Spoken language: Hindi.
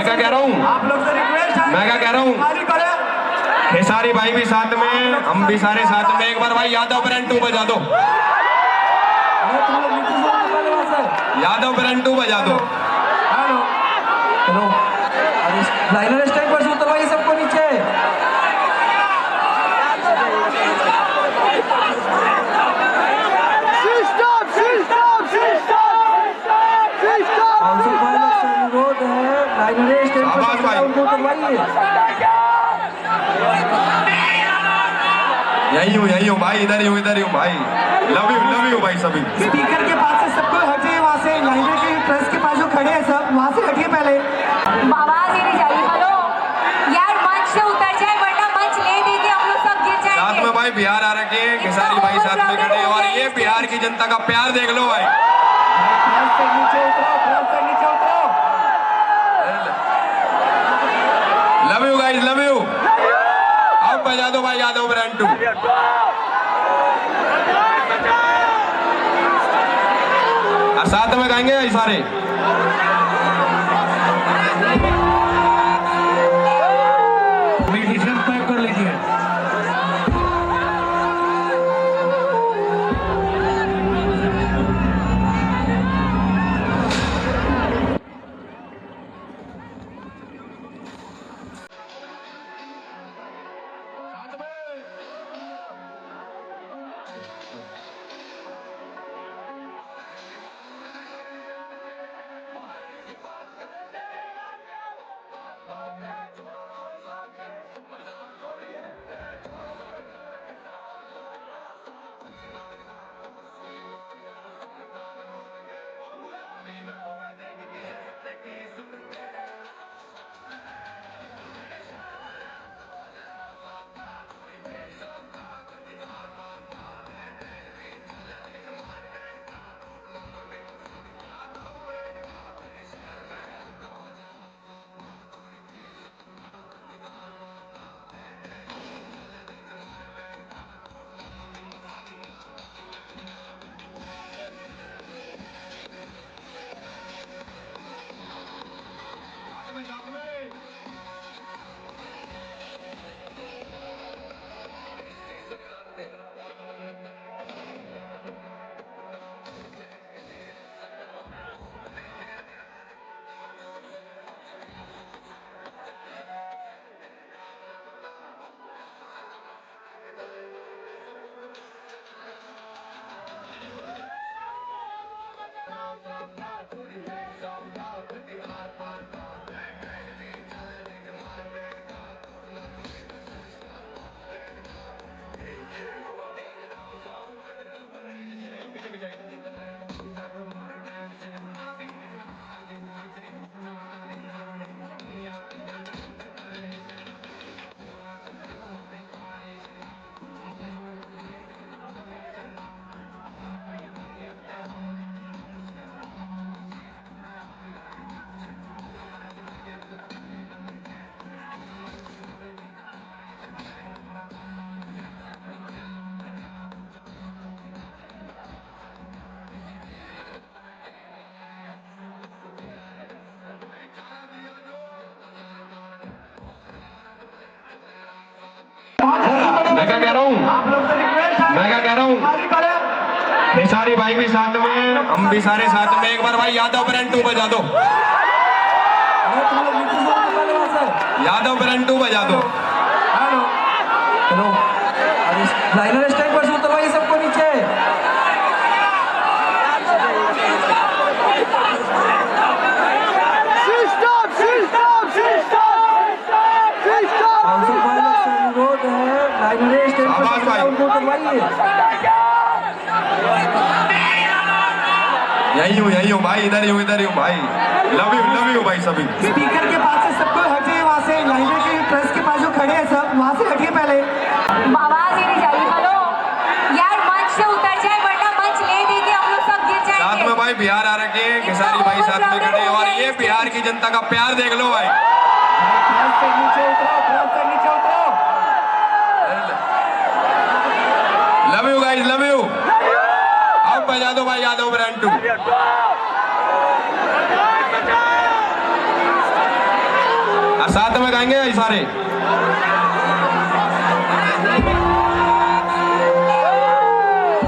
क्या कह रहा हूँ, आप लोग से रिक्वेस्ट है, मैं क्या कह रहा हूँ, खेसारी भाई भी साथ में, हम भी सारे साथ में। एक बार भाई यादव ब्रांड 2 बजा दो, यादव ब्रांड 2 बजा दो। हेलो हेलो, अरे लाइनर स्टैंड पर से उतरवाइए सबको नीचे। अनुरोध है लाइनर स्टैंड पर से उनको उतरवाइए। यही हूँ भाई, इधर ही हूँ भाई। लव यू भाई सभी। स्पीकर के पास से सबको हटिए, वहाँ से लाइनर के ट्रस्ट के पास जो खड़े हैं सब वहाँ से हटिए पहले। आवाज ही नहीं जाएगी। हेलो यार, मंच से उतर जाए वरना मंच ले देंगे हम लोग, सब गिर जाएंगे। साथ में भाई बिहार आ रखे हैं, खेसारी भाई साथ में खड़े हैं, और ये बिहार की जनता का प्यार देख लो भाई। ट्रस्ट से नीचे उतरो, ट्रस्ट से नीचे उतरो। Love you guys, love you. अब बजा दो भाई यादव ब्रांड 2। साथ में गाएंगे सारे। मेडिटेशन पैक कर लीजिए। मैं क्या कह रहा हूँ, आप लोग से रिक्वेस्ट है, मैं क्या कह रहा हूँ, खेसारी भाई भी साथ में, हम भी सारे साथ में। एक बार भाई यादव ब्रांड 2 बजा दो, यादव ब्रांड 2 बजा दो। हेलो हेलो, अरे लाइनर स्टैंड पर से उतरवाइए सबको नीचे। अनुरोध है लाइनर स्टैंड पर से उनको उतरवाइए। यही हूँ भाई, इधर ही हूँ भाई। लव यू भाई सभी। स्पीकर के पास से सबको हटिए, वहाँ से लाइनर के ट्रस्ट के पास जो खड़े हैं सब वहाँ से हटिए पहले। आवाज ही नहीं जाएगी। हेलो यार, मंच से उतर जाए वरना मंच ले देंगे हम लोग, सब गिर जाएंगे। साथ में भाई बिहार आ रखे हैं, खेसारी भाई साथ में खड़े हैं, और ये बिहार की जनता का प्यार देख लो भाई। ट्रस्ट से नीचे उतरो, ट्रस्ट से नीचे उतरो। Love you guys, love you. अब बजा दो भाई यादव ब्रांड 2। और साथ में गाएंगे इशारे।